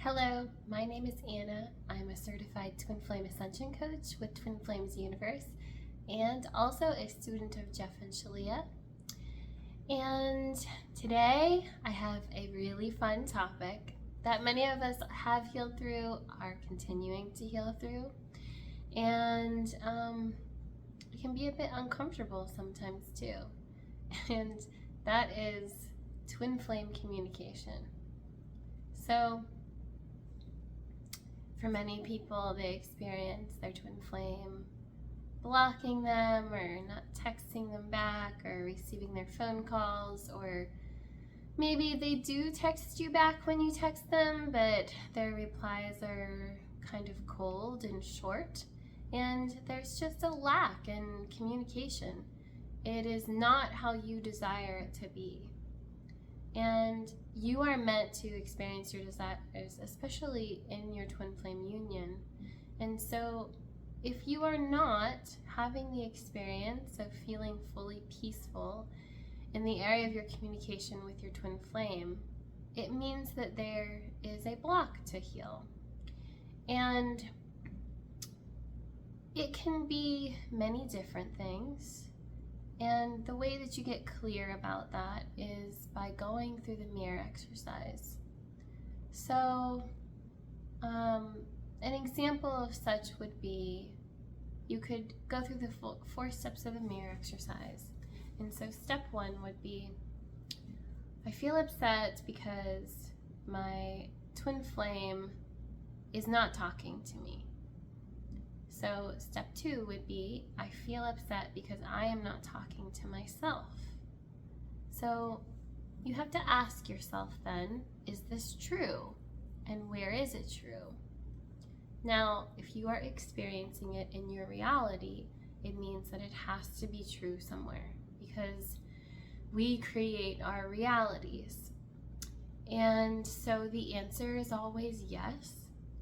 Hello, my name is Anna. I'm a certified Twin Flame Ascension Coach with Twin Flames Universe and also a student of Jeff and Shalia. And today I have a really fun topic that many of us have healed through, are continuing to heal through, and it can be a bit uncomfortable sometimes too. And that is twin flame communication. So, for many people, they experience their twin flame blocking them or not texting them back or receiving their phone calls, or maybe they do text you back when you text them, but their replies are kind of cold and short, and there's just a lack in communication. It is not how you desire it to be. And you are meant to experience your desires, especially in your twin flame union. And so if you are not having the experience of feeling fully peaceful in the area of your communication with your twin flame, it means that there is a block to heal. And it can be many different things. And the way that you get clear about that is by going through the mirror exercise. So, an example of such would be, you could go through the 4 steps of the mirror exercise. And so step 1 would be, I feel upset because my twin flame is not talking to me. So step 2 would be, I feel upset because I am not talking to myself. So you have to ask yourself then, is this true? And where is it true? Now, if you are experiencing it in your reality, it means that it has to be true somewhere, because we create our realities. And so the answer is always yes.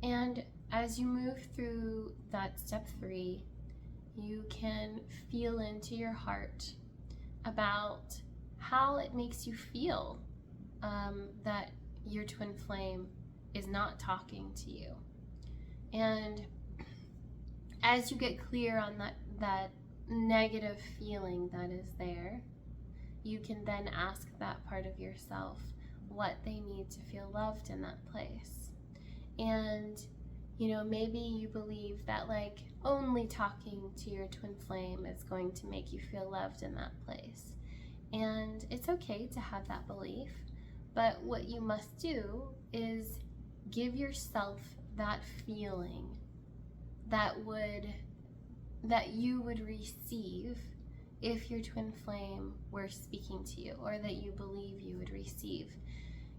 And as you move through that step 3, you can feel into your heart about how it makes you feel that your twin flame is not talking to you. And as you get clear on that negative feeling that is there, you can then ask that part of yourself what they need to feel loved in that place. And maybe you believe that only talking to your twin flame is going to make you feel loved in that place. And it's okay to have that belief, but what you must do is give yourself that feeling that you would receive if your twin flame were speaking to you, or that you believe you would receive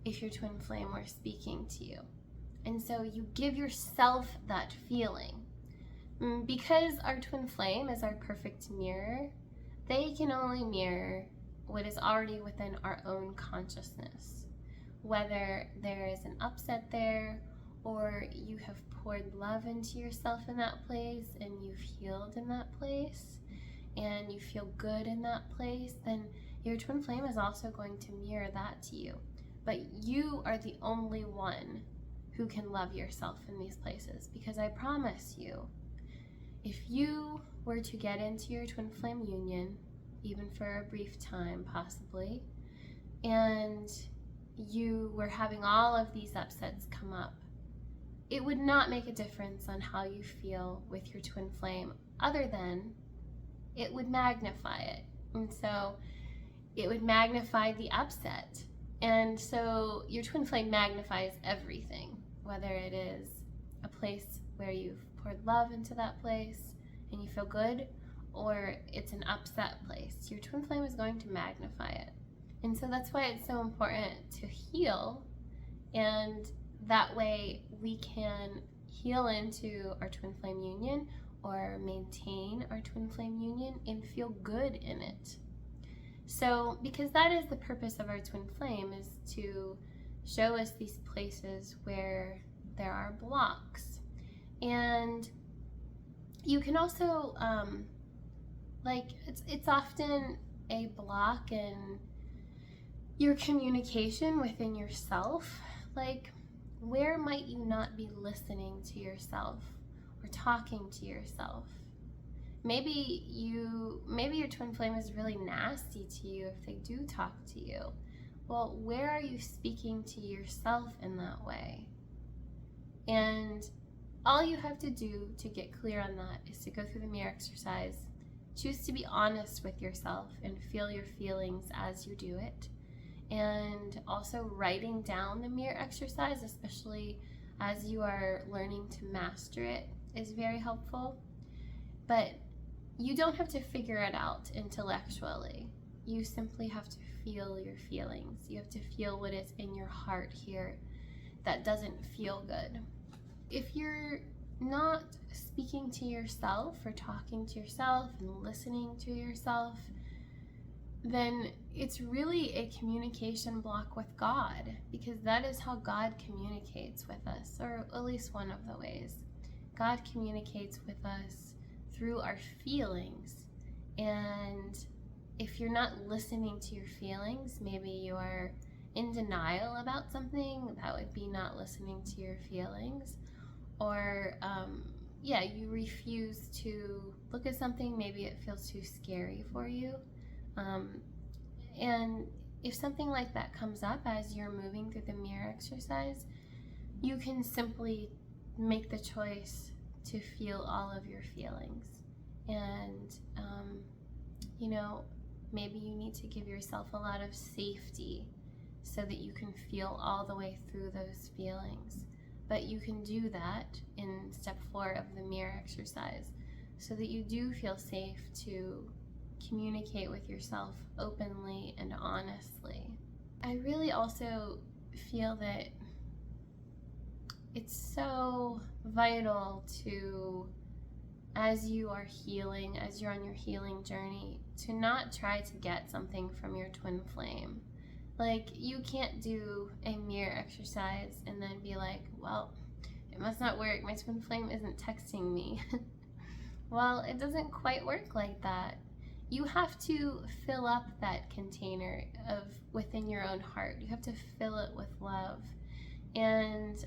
if your twin flame were speaking to you. And so you give yourself that feeling. Because our twin flame is our perfect mirror, they can only mirror what is already within our own consciousness. Whether there is an upset there, or you have poured love into yourself in that place, and you've healed in that place, and you feel good in that place, then your twin flame is also going to mirror that to you. But you are the only one who can love yourself in these places, because I promise you, if you were to get into your twin flame union, even for a brief time possibly, and you were having all of these upsets come up, it would not make a difference on how you feel with your twin flame, other than it would magnify it. And so it would magnify the upset. And so your twin flame magnifies everything, whether it is a place where you've poured love into that place and you feel good, or it's an upset place. Your twin flame is going to magnify it. And so that's why it's so important to heal, and that way we can heal into our twin flame union, or maintain our twin flame union and feel good in it. So, because that is the purpose of our twin flame, is to show us these places where there are blocks. And you can also, it's often a block in your communication within yourself. Like, where might you not be listening to yourself or talking to yourself? Maybe your twin flame is really nasty to you if they do talk to you. Well, where are you speaking to yourself in that way? And all you have to do to get clear on that is to go through the mirror exercise. Choose to be honest with yourself and feel your feelings as you do it. And also writing down the mirror exercise, especially as you are learning to master it, is very helpful. But you don't have to figure it out intellectually. You simply have to feel your feelings. You have to feel what is in your heart here that doesn't feel good. If you're not speaking to yourself or talking to yourself and listening to yourself, then it's really a communication block with God, because that is how God communicates with us, or at least one of the ways. God communicates with us through our feelings. And if you're not listening to your feelings, maybe you are in denial about something, that would be not listening to your feelings. Or you refuse to look at something, maybe it feels too scary for you. And if something like that comes up as you're moving through the mirror exercise, you can simply make the choice to feel all of your feelings. And, maybe you need to give yourself a lot of safety so that you can feel all the way through those feelings. But you can do that in step 4 of the mirror exercise so that you do feel safe to communicate with yourself openly and honestly. I really also feel that it's so vital to, as you are healing, as you're on your healing journey, to not try to get something from your twin flame. Like, you can't do a mirror exercise and then be like, well, it must not work. My twin flame isn't texting me. Well, it doesn't quite work like that. You have to fill up that container of within your own heart. You have to fill it with love. And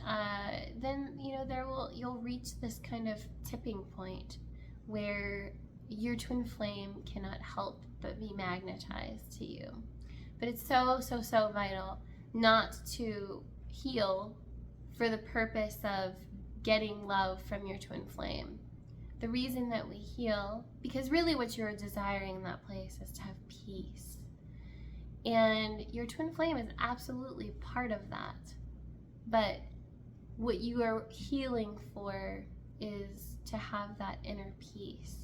then, you'll reach this kind of tipping point where your twin flame cannot help but be magnetized to you. But it's so, so, so vital not to heal for the purpose of getting love from your twin flame. The reason that we heal, because really what you're desiring in that place is to have peace. And your twin flame is absolutely part of that. But what you are healing for is to have that inner peace.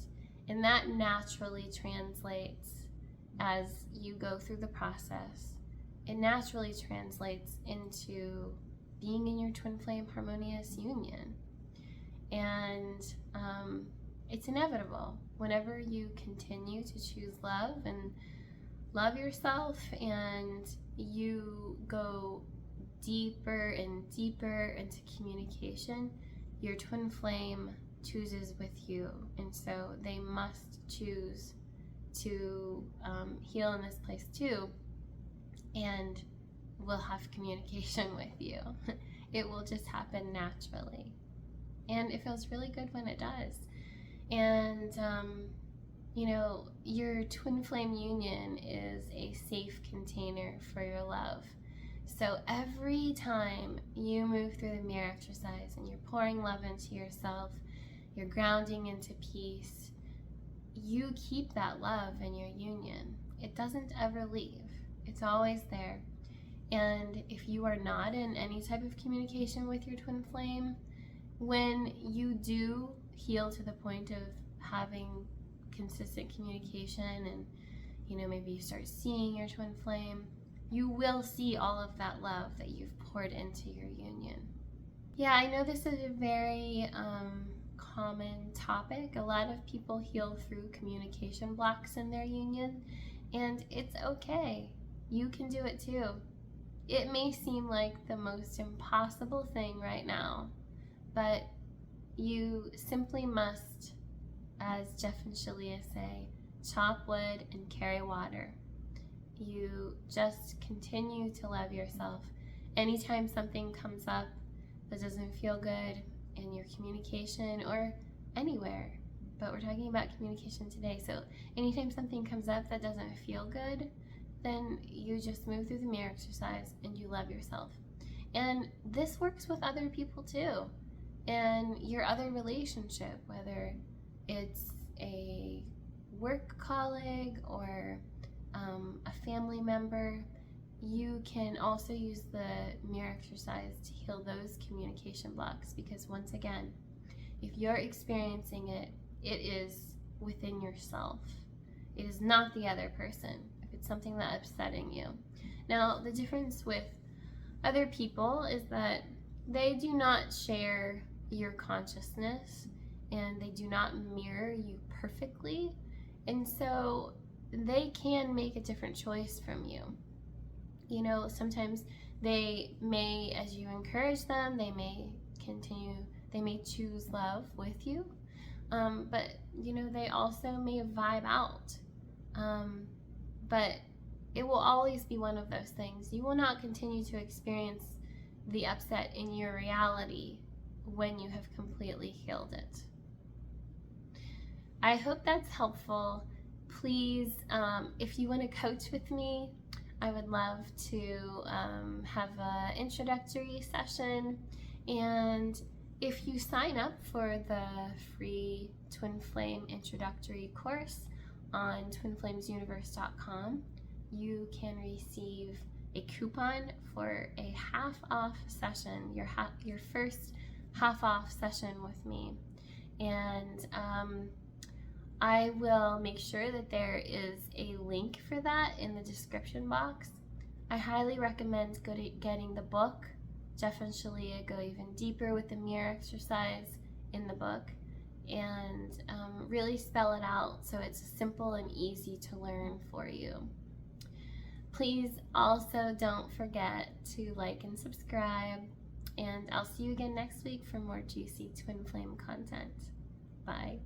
And that naturally translates as you go through the process. It naturally translates into being in your twin flame harmonious union. And it's inevitable. Whenever you continue to choose love and love yourself, and you go deeper and deeper into communication, your twin flame chooses with you. And so they must choose to heal in this place too, and will have communication with you. It will just happen naturally. And it feels really good when it does. And, your twin flame union is a safe container for your love. So every time you move through the mirror exercise and you're pouring love into yourself, you're grounding into peace, you keep that love in your union. It doesn't ever leave. It's always there. And if you are not in any type of communication with your twin flame, when you do heal to the point of having consistent communication and, maybe you start seeing your twin flame, you will see all of that love that you've poured into your union. Yeah, I know this is a very common topic. A lot of people heal through communication blocks in their union, and it's okay. You can do it too. It may seem like the most impossible thing right now, but you simply must, as Jeff and Shalia say, chop wood and carry water. You just continue to love yourself. Anytime something comes up that doesn't feel good in your communication or anywhere, but we're talking about communication today. So anytime something comes up that doesn't feel good, then you just move through the mirror exercise and you love yourself. And this works with other people too. And your other relationship, whether it's a work colleague or a family member, you can also use the mirror exercise to heal those communication blocks, because once again, if you're experiencing it, it is within yourself. It is not the other person if it's something that's upsetting you. Now, the difference with other people is that they do not share your consciousness and they do not mirror you perfectly, and so they can make a different choice from you. You know, sometimes they may, as you encourage them, they may choose love with you, but you know, they also may vibe out, but it will always be one of those things. You will not continue to experience the upset in your reality when you have completely healed it. I hope that's helpful. Please, if you want to coach with me, I would love to have an introductory session. And if you sign up for the free Twin Flame introductory course on twinflamesuniverse.com, you can receive a coupon for a half-off session, your first half-off session with me. And I will make sure that there is a link for that in the description box. I highly recommend getting the book. Jeff and Shalia go even deeper with the mirror exercise in the book and really spell it out so it's simple and easy to learn for you. Please also don't forget to like and subscribe, and I'll see you again next week for more juicy twin flame content. Bye.